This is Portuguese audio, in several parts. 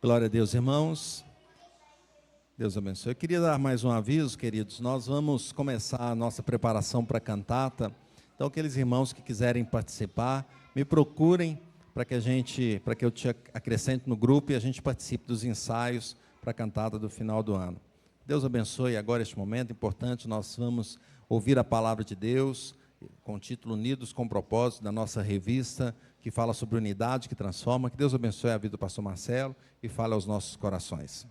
Glória a Deus, irmãos. Deus abençoe. Eu queria dar mais um aviso, queridos. Nós vamos começar a nossa preparação para a cantata. Então, aqueles irmãos que quiserem participar, me procurem para que eu te acrescente no grupo e a gente participe dos ensaios para a cantata do final do ano. Deus abençoe agora este momento importante. Nós vamos ouvir a palavra de Deus com o título Unidos com Propósito, da nossa revista, que fala sobre unidade que transforma. Que Deus abençoe a vida do pastor Marcelo e fale aos nossos corações.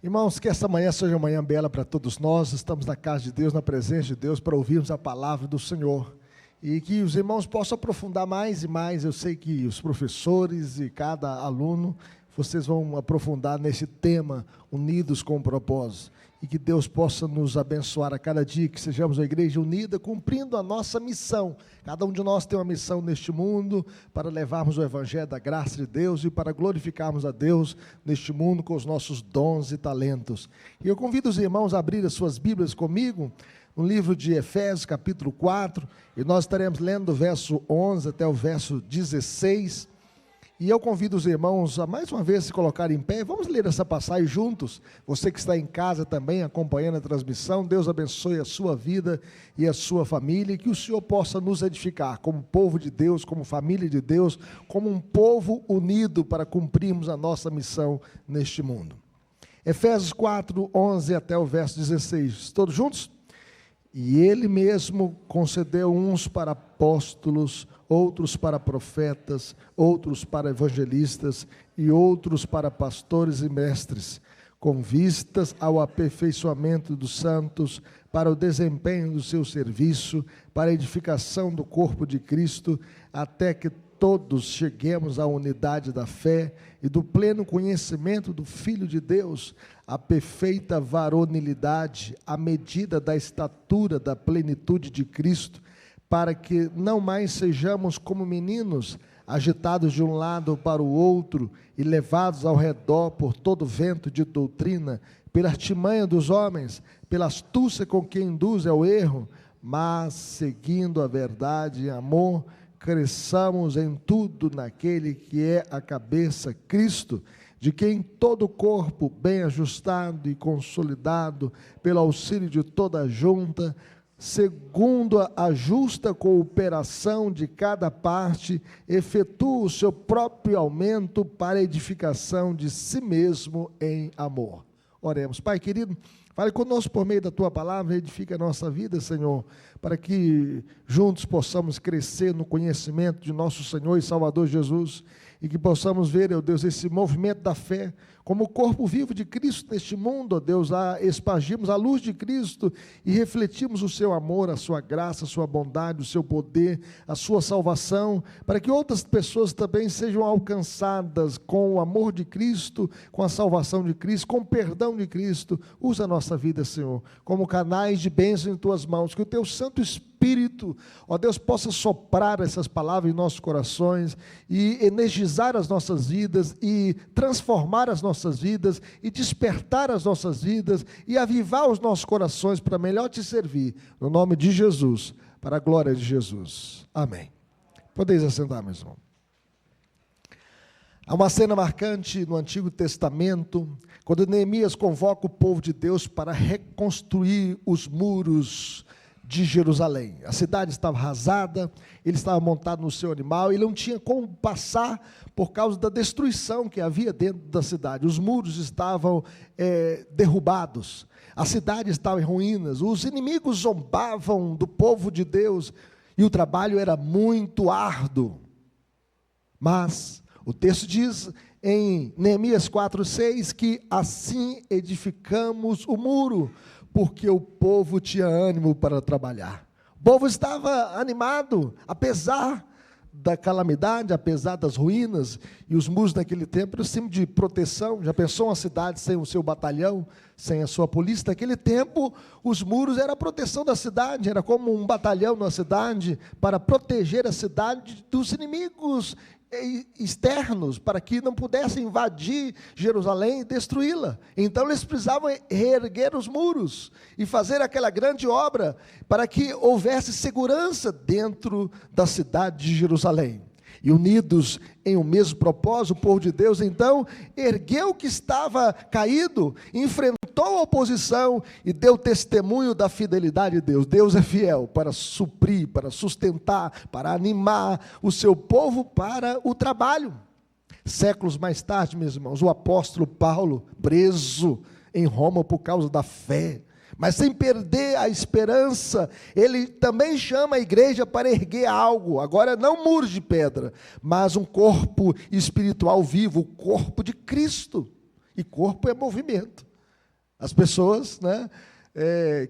Irmãos, que esta manhã seja uma manhã bela para todos nós. Estamos na casa de Deus, na presença de Deus, para ouvirmos a palavra do Senhor. E que os irmãos possam aprofundar mais e mais. Eu sei que os professores e cada aluno, vocês vão aprofundar nesse tema, unidos com o propósito. E que Deus possa nos abençoar a cada dia, que sejamos uma igreja unida, cumprindo a nossa missão. Cada um de nós tem uma missão neste mundo, para levarmos o evangelho da graça de Deus e para glorificarmos a Deus neste mundo com os nossos dons e talentos. E eu convido os irmãos a abrir as suas Bíblias comigo, no livro de Efésios, capítulo 4, e nós estaremos lendo do verso 11 até o verso 16. E eu convido os irmãos a mais uma vez se colocarem em pé. Vamos ler essa passagem juntos. Você que está em casa também acompanhando a transmissão, Deus abençoe a sua vida e a sua família, e que o Senhor possa nos edificar como povo de Deus, como família de Deus, como um povo unido para cumprirmos a nossa missão neste mundo. Efésios 4, 11 até o verso 16. Todos juntos? E Ele mesmo concedeu uns para apóstolos, outros para profetas, outros para evangelistas e outros para pastores e mestres, com vistas ao aperfeiçoamento dos santos, para o desempenho do seu serviço, para a edificação do corpo de Cristo, até que todos cheguemos à unidade da fé e do pleno conhecimento do Filho de Deus, à perfeita varonilidade, à medida da estatura da plenitude de Cristo, para que não mais sejamos como meninos, agitados de um lado para o outro e levados ao redor por todo vento de doutrina, pela artimanha dos homens, pela astúcia com que induz ao erro, mas seguindo a verdade em amor, cresçamos em tudo naquele que é a cabeça, Cristo, de quem todo o corpo, bem ajustado e consolidado, pelo auxílio de toda a junta, segundo a justa cooperação de cada parte, efetua o seu próprio aumento para a edificação de si mesmo em amor. Oremos. Pai querido, fale conosco por meio da Tua palavra, edifica a nossa vida, Senhor, para que juntos possamos crescer no conhecimento de nosso Senhor e Salvador Jesus, e que possamos ver, ó Deus, esse movimento da fé, como o corpo vivo de Cristo neste mundo, ó Deus, espargimos a luz de Cristo e refletimos o seu amor, a sua graça, a sua bondade, o seu poder, a sua salvação, para que outras pessoas também sejam alcançadas com o amor de Cristo, com a salvação de Cristo, com o perdão de Cristo. Usa a nossa vida, Senhor, como canais de bênção em Tuas mãos, que o Teu Santo Espírito, ó Deus, possa soprar essas palavras em nossos corações e energizar as nossas vidas e transformar as nossas vidas e despertar as nossas vidas e avivar os nossos corações para melhor Te servir, no nome de Jesus, para a glória de Jesus. Amém. Podeis assentar, meu irmão. Há uma cena marcante no Antigo Testamento, quando Neemias convoca o povo de Deus para reconstruir os muros de Jerusalém. A cidade estava arrasada, ele estava montado no seu animal, ele não tinha como passar por causa da destruição que havia dentro da cidade. Os muros estavam derrubados, a cidade estava em ruínas, os inimigos zombavam do povo de Deus, e o trabalho era muito árduo. Mas o texto diz em Neemias 4:6 que assim edificamos o muro, porque o povo tinha ânimo para trabalhar. O povo estava animado, apesar da calamidade, apesar das ruínas, e os muros naquele tempo eram símbolo de proteção. Já pensou uma cidade sem o seu batalhão, sem a sua polícia? Naquele tempo, os muros eram a proteção da cidade, era como um batalhão na cidade, para proteger a cidade dos inimigos externos para que não pudessem invadir Jerusalém e destruí-la. Então eles precisavam reerguer os muros e fazer aquela grande obra para que houvesse segurança dentro da cidade de Jerusalém. E unidos em um mesmo propósito, o povo de Deus então ergueu o que estava caído, enfrentou a oposição e deu testemunho da fidelidade de Deus. Deus é fiel para suprir, para sustentar, para animar o seu povo para o trabalho. Séculos mais tarde, meus irmãos, o apóstolo Paulo, preso em Roma por causa da fé, mas sem perder a esperança, ele também chama a igreja para erguer algo, agora não muros de pedra, mas um corpo espiritual vivo, o corpo de Cristo, e corpo é movimento. As pessoas,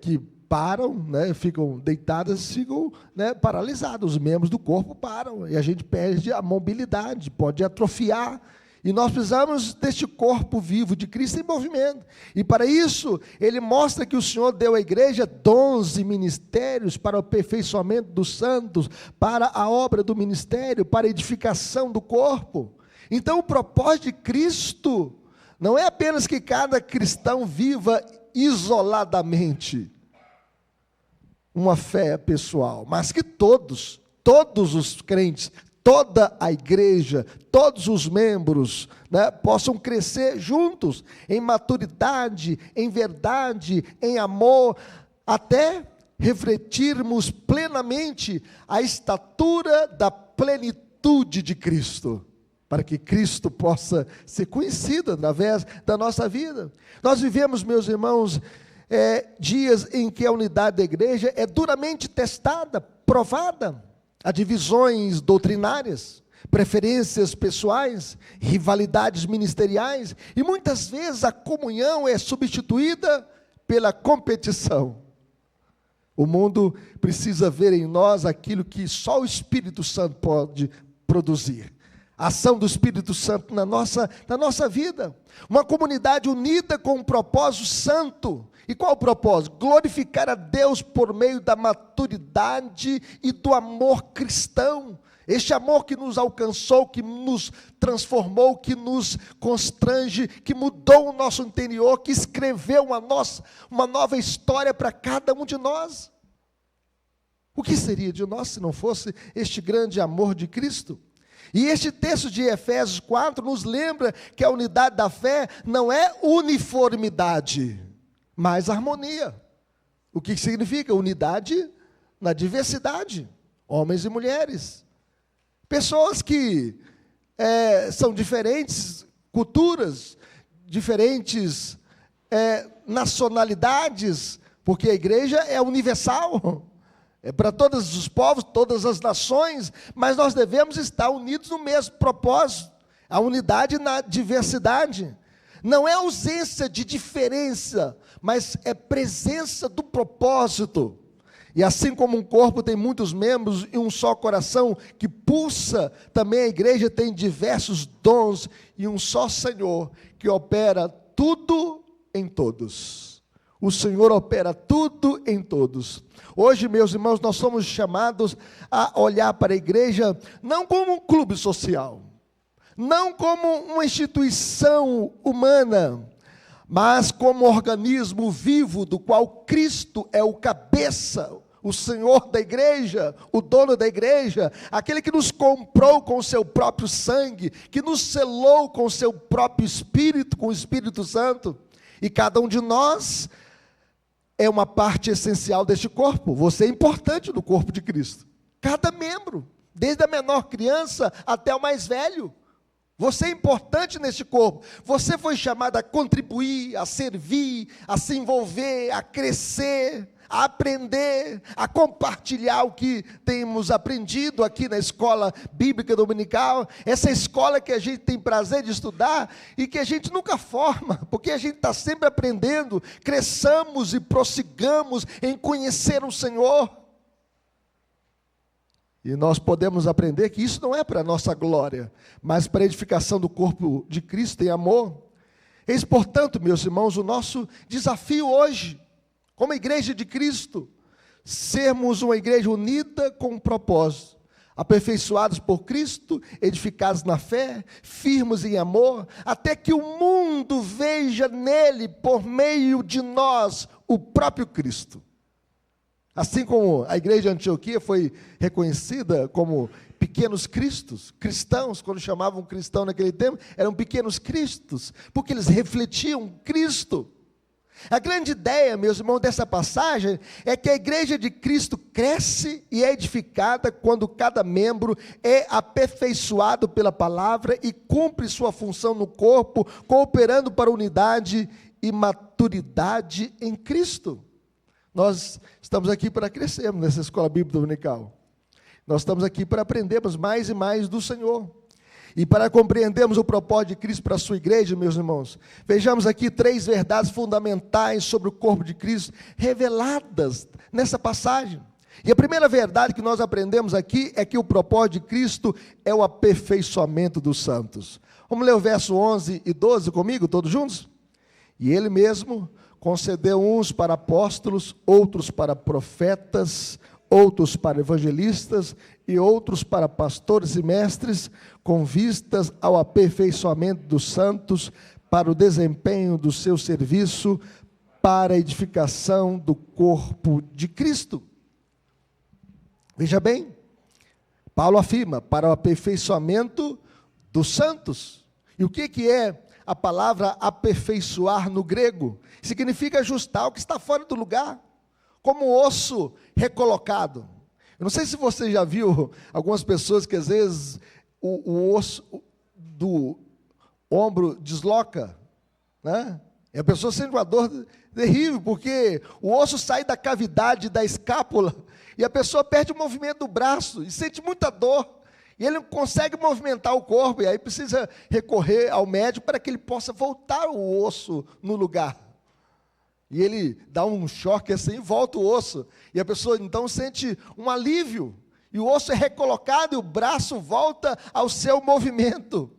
que param, ficam deitadas, ficam, paralisadas, os membros do corpo param, e a gente perde a mobilidade, pode atrofiar. E nós precisamos deste corpo vivo de Cristo em movimento. E para isso, ele mostra que o Senhor deu à igreja dons e ministérios para o aperfeiçoamento dos santos, para a obra do ministério, para a edificação do corpo. Então, o propósito de Cristo não é apenas que cada cristão viva isoladamente uma fé pessoal, mas que todos os crentes, toda a igreja, todos os membros, possam crescer juntos, em maturidade, em verdade, em amor, até refletirmos plenamente a estatura da plenitude de Cristo, para que Cristo possa ser conhecido através da nossa vida. Nós vivemos, meus irmãos, dias em que a unidade da igreja é duramente testada, provada. Há divisões doutrinárias, preferências pessoais, rivalidades ministeriais, e muitas vezes a comunhão é substituída pela competição. O mundo precisa ver em nós aquilo que só o Espírito Santo pode produzir. A ação do Espírito Santo na nossa vida. Uma comunidade unida com um propósito santo. E qual o propósito? Glorificar a Deus por meio da maturidade e do amor cristão. Este amor que nos alcançou, que nos transformou, que nos constrange, que mudou o nosso interior, que escreveu uma nova história para cada um de nós. O que seria de nós se não fosse este grande amor de Cristo? E este texto de Efésios 4 nos lembra que a unidade da fé não é uniformidade, mas harmonia. O que significa? Unidade na diversidade, homens e mulheres. Pessoas que são diferentes culturas, diferentes nacionalidades, porque a igreja é universal, é para todos os povos, todas as nações, mas nós devemos estar unidos no mesmo propósito, a unidade na diversidade. Não é ausência de diferença, mas é presença do propósito. E assim como um corpo tem muitos membros e um só coração que pulsa, também a igreja tem diversos dons e um só Senhor que opera tudo em todos. O Senhor opera tudo em todos. Hoje, meus irmãos, nós somos chamados a olhar para a igreja não como um clube social, não como uma instituição humana, mas como um organismo vivo do qual Cristo é o cabeça, o Senhor da igreja, o dono da igreja, aquele que nos comprou com o seu próprio sangue, que nos selou com o seu próprio Espírito, com o Espírito Santo, e cada um de nós é uma parte essencial deste corpo. Você é importante no corpo de Cristo, cada membro, desde a menor criança até o mais velho. Você é importante neste corpo. Você foi chamado a contribuir, a servir, a se envolver, a crescer, a aprender, a compartilhar o que temos aprendido aqui na escola bíblica dominical. Essa escola que a gente tem prazer de estudar e que a gente nunca forma, porque a gente está sempre aprendendo. Cresçamos e prossigamos em conhecer o Senhor. E nós podemos aprender que isso não é para a nossa glória, mas para a edificação do corpo de Cristo em amor. Eis, portanto, meus irmãos, o nosso desafio hoje, como igreja de Cristo, sermos uma igreja unida com um propósito, aperfeiçoados por Cristo, edificados na fé, firmes em amor, até que o mundo veja nele, por meio de nós, o próprio Cristo. Assim como a igreja de Antioquia foi reconhecida como pequenos cristos, cristãos, quando chamavam cristão naquele tempo, eram pequenos cristos, porque eles refletiam Cristo. A grande ideia, meus irmãos, dessa passagem é que a igreja de Cristo cresce e é edificada quando cada membro é aperfeiçoado pela palavra e cumpre sua função no corpo, cooperando para a unidade e maturidade em Cristo. Nós estamos aqui para crescermos nessa escola bíblica dominical. Nós estamos aqui para aprendermos mais e mais do Senhor. E para compreendermos o propósito de Cristo para a sua igreja, meus irmãos, vejamos aqui 3 verdades fundamentais sobre o corpo de Cristo, reveladas nessa passagem. E a primeira verdade que nós aprendemos aqui é que o propósito de Cristo é o aperfeiçoamento dos santos. Vamos ler o verso 11 e 12 comigo, todos juntos? E ele mesmo concedeu uns para apóstolos, outros para profetas, outros para evangelistas e outros para pastores e mestres, com vistas ao aperfeiçoamento dos santos, para o desempenho do seu serviço, para a edificação do corpo de Cristo. Veja bem, Paulo afirma, para o aperfeiçoamento dos santos. E o que é a palavra aperfeiçoar no grego? Significa ajustar o que está fora do lugar, como osso recolocado. Eu não sei se você já viu algumas pessoas que às vezes o osso do ombro desloca, né? E a pessoa sente uma dor terrível, porque o osso sai da cavidade da escápula, e a pessoa perde o movimento do braço, e sente muita dor, e ele não consegue movimentar o corpo, e aí precisa recorrer ao médico para que ele possa voltar o osso no lugar. E ele dá um choque assim, volta o osso, e a pessoa então sente um alívio, e o osso é recolocado, e o braço volta ao seu movimento.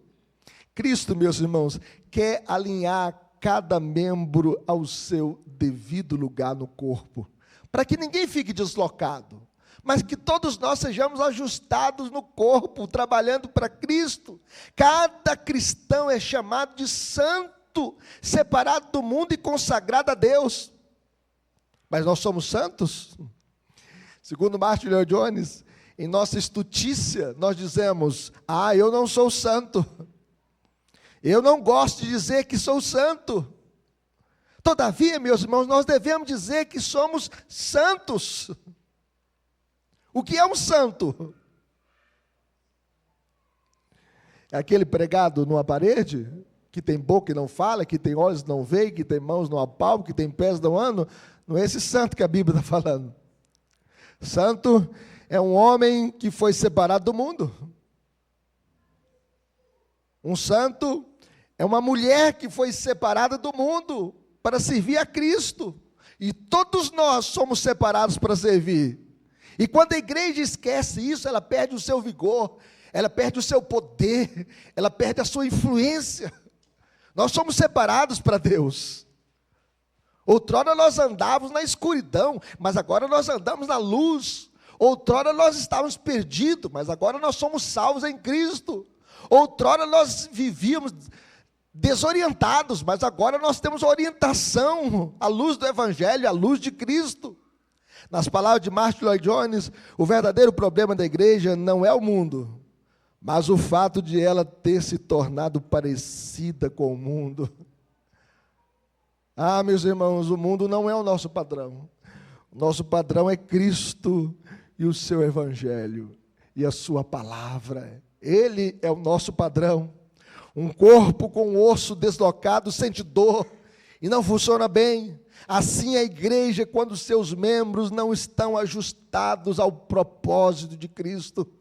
Cristo, meus irmãos, quer alinhar cada membro ao seu devido lugar no corpo, para que ninguém fique deslocado, mas que todos nós sejamos ajustados no corpo, trabalhando para Cristo. Cada cristão é chamado de santo, separado do mundo e consagrado a Deus. Mas nós somos santos? Segundo Martin Lloyd Jones, em nossa estutícia, nós dizemos: eu não sou santo. Eu não gosto de dizer que sou santo. Todavia, meus irmãos, nós devemos dizer que somos santos. O que é um santo? É aquele pregado numa parede, que tem boca e não fala, que tem olhos e não vê, que tem mãos não apalpam, que tem pés não andam. Não é esse santo que a Bíblia está falando. Santo é um homem que foi separado do mundo. Um santo é uma mulher que foi separada do mundo para servir a Cristo. E todos nós somos separados para servir. E quando a igreja esquece isso, ela perde o seu vigor, ela perde o seu poder, ela perde a sua influência. Nós somos separados para Deus. Outrora nós andávamos na escuridão, mas agora nós andamos na luz. Outrora nós estávamos perdidos, mas agora nós somos salvos em Cristo. Outrora nós vivíamos desorientados, mas agora nós temos orientação, à luz do Evangelho, à luz de Cristo. Nas palavras de Martin Lloyd Jones, o verdadeiro problema da igreja não é o mundo, mas o fato de ela ter se tornado parecida com o mundo. Meus irmãos, o mundo não é o nosso padrão. O nosso padrão é Cristo e o seu Evangelho e a sua palavra. Ele é o nosso padrão. Um corpo com osso deslocado sente dor e não funciona bem. Assim a igreja, quando seus membros não estão ajustados ao propósito de Cristo.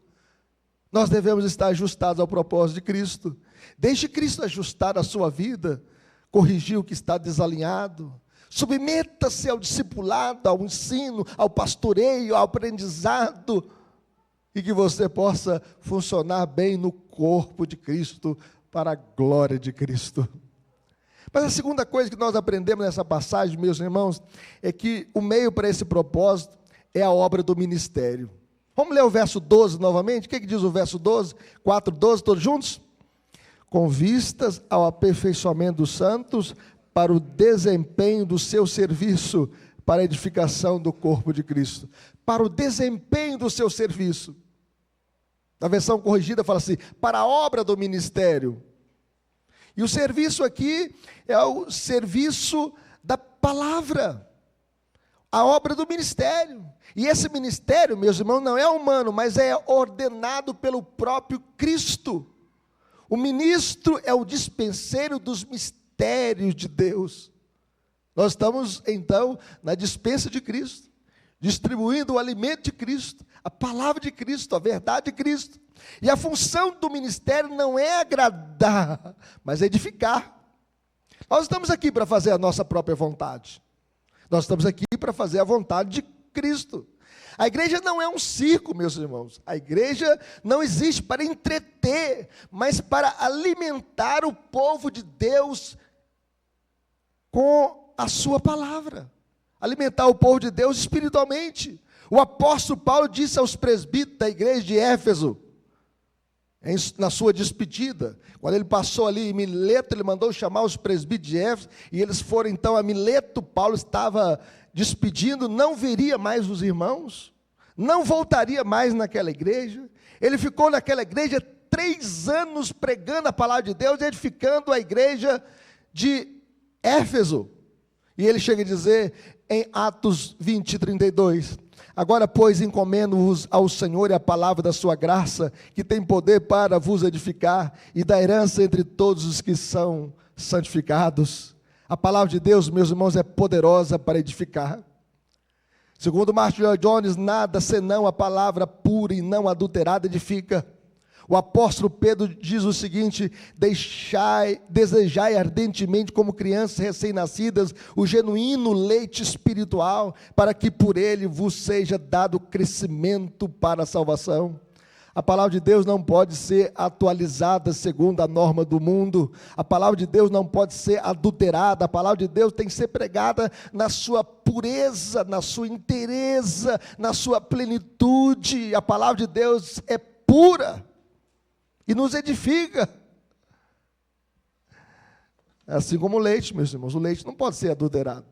Nós devemos estar ajustados ao propósito de Cristo. Deixe Cristo ajustar a sua vida, corrigir o que está desalinhado. Submeta-se ao discipulado, ao ensino, ao pastoreio, ao aprendizado, e que você possa funcionar bem no corpo de Cristo, para a glória de Cristo. Mas a segunda coisa que nós aprendemos nessa passagem, meus irmãos, é que o meio para esse propósito é a obra do ministério. Vamos ler o verso 12 novamente? O que diz o verso 12? 4:12, todos juntos? Com vistas ao aperfeiçoamento dos santos, para o desempenho do seu serviço, para a edificação do corpo de Cristo. Para o desempenho do seu serviço. Na versão corrigida fala assim, para a obra do ministério. E o serviço aqui é o serviço da palavra. A obra do ministério. E esse ministério, meus irmãos, não é humano, mas é ordenado pelo próprio Cristo. O ministro é o dispenseiro dos mistérios de Deus. Nós estamos, então, na dispensa de Cristo, distribuindo o alimento de Cristo, a palavra de Cristo, a verdade de Cristo. E a função do ministério não é agradar, mas é edificar. Nós estamos aqui para fazer a nossa própria vontade. Nós estamos aqui para fazer a vontade de Cristo. A igreja não é um circo, meus irmãos. A igreja não existe para entreter, mas para alimentar o povo de Deus com a sua palavra. Alimentar o povo de Deus espiritualmente. O apóstolo Paulo disse aos presbíteros da igreja de Éfeso, na sua despedida, quando ele passou ali em Mileto, ele mandou chamar os presbíteros de Éfeso, e eles foram então a Mileto. Paulo estava despedindo, não veria mais os irmãos, não voltaria mais naquela igreja. Ele ficou naquela igreja 3 anos pregando a palavra de Deus, edificando a igreja de Éfeso. E ele chega a dizer em Atos 20:32, agora, pois, encomendo-vos ao Senhor e a palavra da sua graça, que tem poder para vos edificar, e da herança entre todos os que são santificados. A palavra de Deus, meus irmãos, é poderosa para edificar. Segundo Martin Lloyd Jones, nada senão a palavra pura e não adulterada edifica. O apóstolo Pedro diz o seguinte, desejai ardentemente como crianças recém-nascidas o genuíno leite espiritual, para que por ele vos seja dado crescimento para a salvação. A palavra de Deus não pode ser atualizada segundo a norma do mundo. A palavra de Deus não pode ser adulterada. A palavra de Deus tem que ser pregada na sua pureza, na sua inteireza, na sua plenitude. A palavra de Deus é pura e nos edifica. Assim como o leite, meus irmãos, o leite não pode ser adulterado.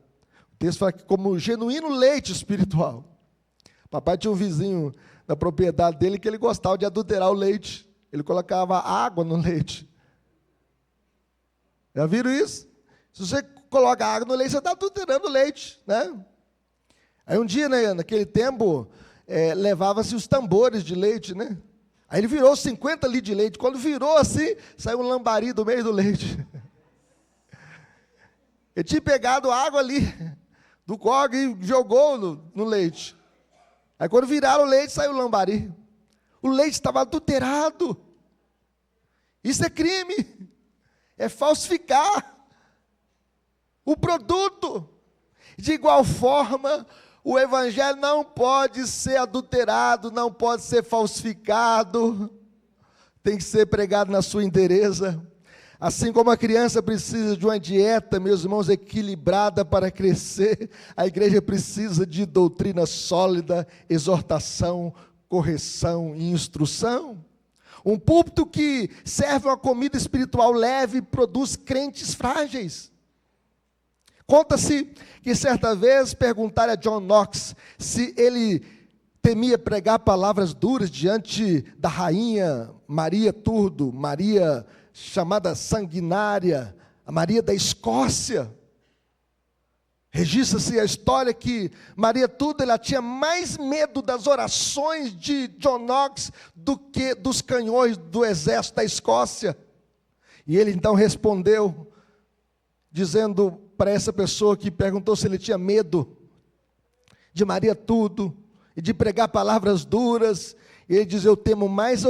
O texto fala que como genuíno leite espiritual. Papai tinha um vizinho na propriedade dele que ele gostava de adulterar o leite. Ele colocava água no leite. Já viram isso? Se você coloca água no leite, você está adulterando o leite, né? Aí um dia, né, naquele tempo, levava-se os tambores de leite, né? Aí ele virou 50 litros de leite. Quando virou assim, saiu um lambari do meio do leite. Ele tinha pegado água ali do córrego e jogou no leite. Aí quando viraram o leite, saiu o lambari. O leite estava adulterado. Isso é crime. É falsificar o produto. De igual forma, o evangelho não pode ser adulterado, não pode ser falsificado. Tem que ser pregado na sua inteireza. Assim como a criança precisa de uma dieta, meus irmãos, equilibrada para crescer, a igreja precisa de doutrina sólida, exortação, correção e instrução. Um púlpito que serve uma comida espiritual leve produz crentes frágeis. Conta-se que certa vez perguntaram a John Knox se ele temia pregar palavras duras diante da rainha Maria Turdo, Maria chamada sanguinária, a Maria da Escócia. Registra-se a história que Maria Turdo, ela tinha mais medo das orações de John Knox do que dos canhões do exército da Escócia. E ele então respondeu, dizendo para essa pessoa que perguntou se ele tinha medo de Maria Turdo e de pregar palavras duras, e ele diz, eu temo mais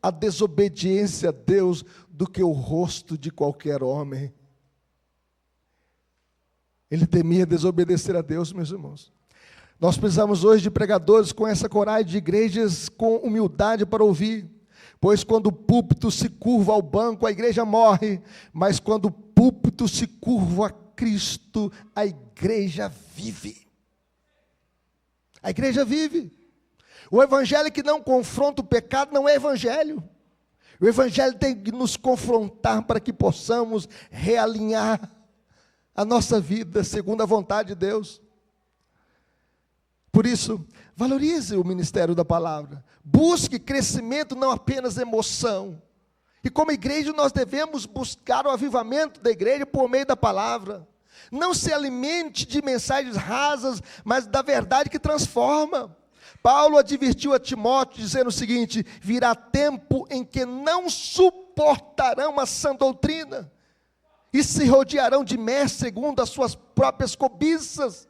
a desobediência a Deus do que o rosto de qualquer homem. Ele temia desobedecer a Deus, meus irmãos. Nós precisamos hoje de pregadores com essa coragem, de igrejas com humildade para ouvir, pois quando o púlpito se curva ao banco, a igreja morre, mas quando o púlpito se curva a Cristo, a igreja vive. A igreja vive. O evangelho que não confronta o pecado não é evangelho. O evangelho tem que nos confrontar para que possamos realinhar a nossa vida segundo a vontade de Deus. Por isso, valorize o ministério da palavra. Busque crescimento, não apenas emoção. E como igreja nós devemos buscar o avivamento da igreja por meio da palavra. Não se alimente de mensagens rasas, mas da verdade que transforma. Paulo advertiu a Timóteo dizendo o seguinte: virá tempo em que não suportarão a sã doutrina e se rodearão de mestres segundo as suas próprias cobiças.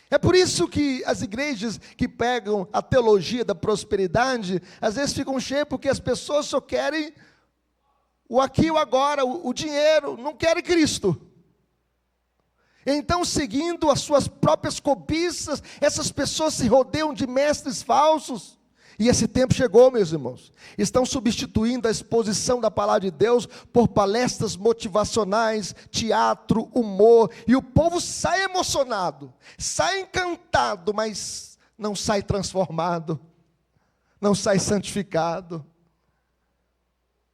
É por isso que as igrejas que pegam a teologia da prosperidade, às vezes ficam cheias, porque as pessoas só querem o aqui e o agora, o dinheiro, não querem Cristo. Então, seguindo as suas próprias cobiças, essas pessoas se rodeiam de mestres falsos. E esse tempo chegou, meus irmãos. Estão substituindo a exposição da palavra de Deus por palestras motivacionais, teatro, humor. E o povo sai emocionado, sai encantado, mas não sai transformado, não sai santificado,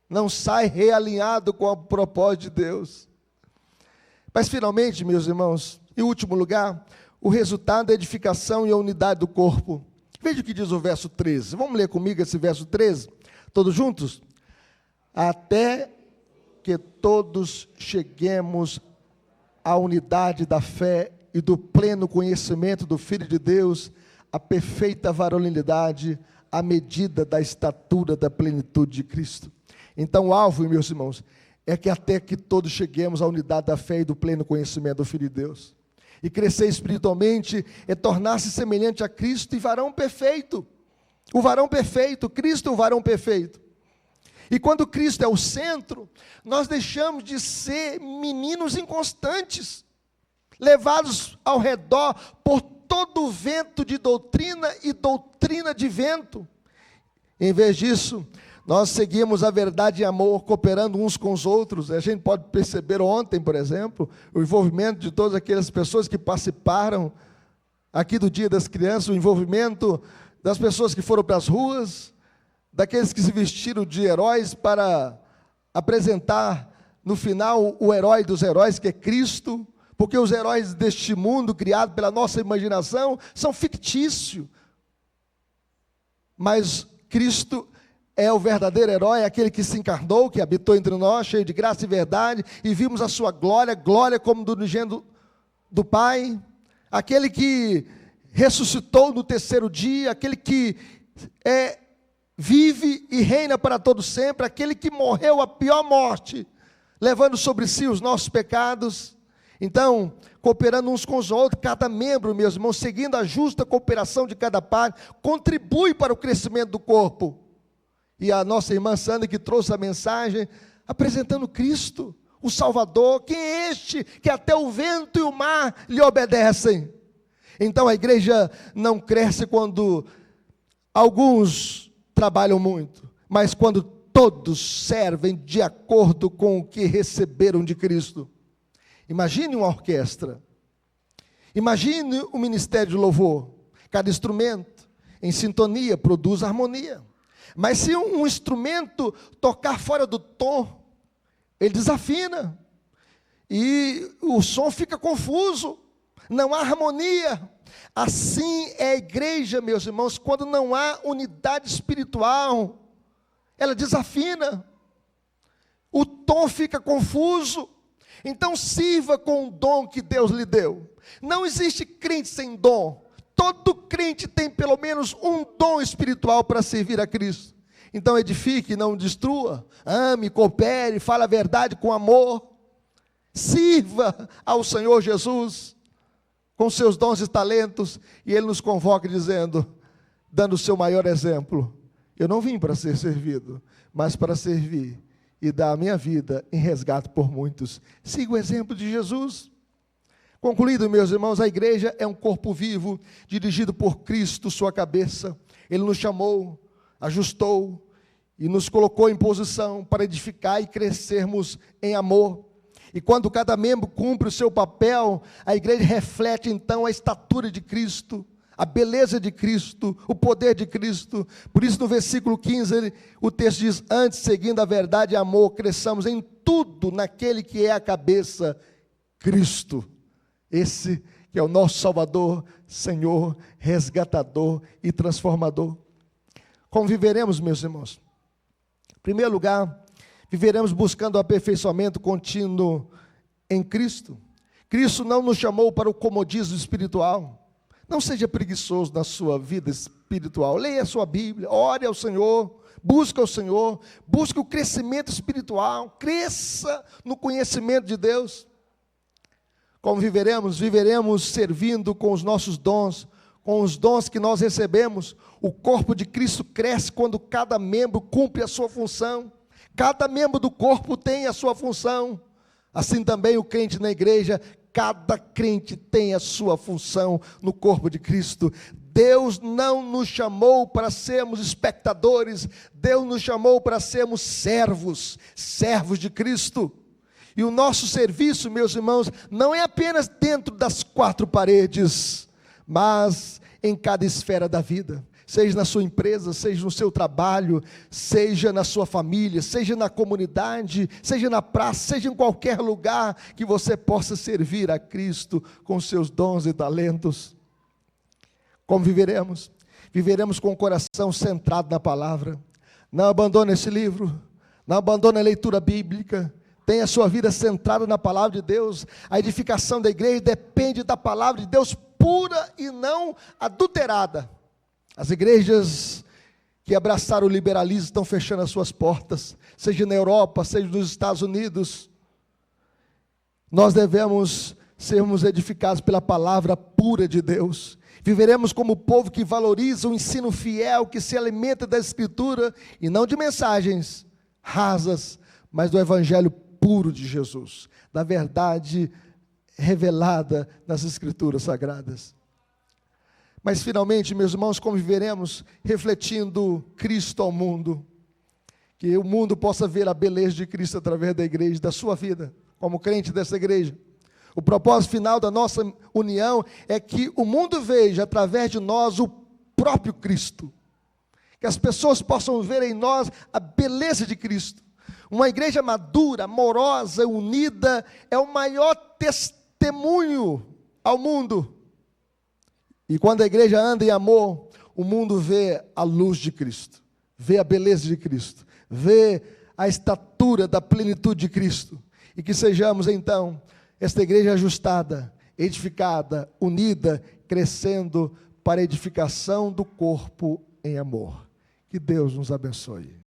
não sai realinhado com o propósito de Deus. Mas finalmente, meus irmãos, em último lugar, o resultado é a edificação e a unidade do corpo. Veja o que diz o verso 13. Vamos ler comigo esse verso 13? Todos juntos? Até que todos cheguemos à unidade da fé e do pleno conhecimento do Filho de Deus, à perfeita varonilidade, à medida da estatura da plenitude de Cristo. Então o alvo, meus irmãos, é que até que todos cheguemos à unidade da fé e do pleno conhecimento do Filho de Deus. E crescer espiritualmente é tornar-se semelhante a Cristo e varão perfeito. O varão perfeito, Cristo é o varão perfeito. E quando Cristo é o centro, nós deixamos de ser meninos inconstantes, levados ao redor por todo o vento de doutrina e doutrina de vento. Em vez disso, nós seguimos a verdade e amor, cooperando uns com os outros. A gente pode perceber ontem, por exemplo, o envolvimento de todas aquelas pessoas que participaram aqui do Dia das Crianças, o envolvimento das pessoas que foram para as ruas, daqueles que se vestiram de heróis para apresentar no final o herói dos heróis, que é Cristo, porque os heróis deste mundo, criado pela nossa imaginação, são fictícios. Mas Cristo é o verdadeiro herói, aquele que se encarnou, que habitou entre nós, cheio de graça e verdade, e vimos a sua glória, glória como do unigênito do Pai, aquele que ressuscitou no terceiro dia, aquele que vive e reina para todo sempre, aquele que morreu a pior morte, levando sobre si os nossos pecados. Então, cooperando uns com os outros, cada membro, meus irmãos, seguindo a justa cooperação de cada parte, contribui para o crescimento do corpo. E a nossa irmã Sandra que trouxe a mensagem, apresentando Cristo, o Salvador. Quem é este que até o vento e o mar lhe obedecem? Então a igreja não cresce quando alguns trabalham muito, mas quando todos servem de acordo com o que receberam de Cristo. Imagine uma orquestra, imagine o ministério de louvor. Cada instrumento em sintonia produz harmonia. Mas se um instrumento tocar fora do tom, ele desafina, e o som fica confuso, não há harmonia. Assim é a igreja, meus irmãos, quando não há unidade espiritual, ela desafina, o tom fica confuso. Então sirva com o dom que Deus lhe deu. Não existe crente sem dom. Todo crente tem pelo menos um dom espiritual para servir a Cristo. Então edifique, não destrua, ame, coopere, fale a verdade com amor, sirva ao Senhor Jesus com seus dons e talentos, e Ele nos convoca dizendo, dando o seu maior exemplo: eu não vim para ser servido, mas para servir e dar a minha vida em resgate por muitos. Siga o exemplo de Jesus. Concluído, meus irmãos, a igreja é um corpo vivo, dirigido por Cristo, sua cabeça. Ele nos chamou, ajustou e nos colocou em posição para edificar e crescermos em amor. E quando cada membro cumpre o seu papel, a igreja reflete então a estatura de Cristo, a beleza de Cristo, o poder de Cristo. Por isso no versículo 15, o texto diz: antes, seguindo a verdade e amor, cresçamos em tudo naquele que é a cabeça, Cristo. Esse que é o nosso Salvador, Senhor, resgatador e transformador. Como viveremos, meus irmãos? Em primeiro lugar, viveremos buscando o aperfeiçoamento contínuo em Cristo. Cristo não nos chamou para o comodismo espiritual. Não seja preguiçoso na sua vida espiritual. Leia a sua Bíblia, ore ao Senhor, busque ao Senhor, busque o crescimento espiritual, cresça no conhecimento de Deus. Como viveremos? Viveremos servindo com os nossos dons, com os dons que nós recebemos. O corpo de Cristo cresce quando cada membro cumpre a sua função. Cada membro do corpo tem a sua função. Assim também o crente na igreja, cada crente tem a sua função no corpo de Cristo. Deus não nos chamou para sermos espectadores, Deus nos chamou para sermos servos de Cristo. E o nosso serviço, meus irmãos, não é apenas dentro das quatro paredes, mas em cada esfera da vida. Seja na sua empresa, seja no seu trabalho, seja na sua família, seja na comunidade, seja na praça, seja em qualquer lugar que você possa servir a Cristo com seus dons e talentos. Como viveremos? Viveremos com o coração centrado na palavra. Não abandone esse livro, não abandone a leitura bíblica. Tenha a sua vida centrada na palavra de Deus. A edificação da igreja depende da palavra de Deus pura e não adulterada. As igrejas que abraçaram o liberalismo estão fechando as suas portas, seja na Europa, seja nos Estados Unidos. Nós devemos sermos edificados pela palavra pura de Deus. Viveremos como povo que valoriza o ensino fiel, que se alimenta da Escritura, e não de mensagens rasas, mas do Evangelho puro de Jesus, da verdade revelada nas Escrituras Sagradas. Mas finalmente, meus irmãos, como viveremos? Refletindo Cristo ao mundo, que o mundo possa ver a beleza de Cristo através da igreja, da sua vida, como crente dessa igreja. O propósito final da nossa união é que o mundo veja através de nós o próprio Cristo, que as pessoas possam ver em nós a beleza de Cristo. Uma igreja madura, amorosa, unida, é o maior testemunho ao mundo. E quando a igreja anda em amor, o mundo vê a luz de Cristo, vê a beleza de Cristo, vê a estatura da plenitude de Cristo. E que sejamos então esta igreja ajustada, edificada, unida, crescendo para a edificação do corpo em amor. Que Deus nos abençoe.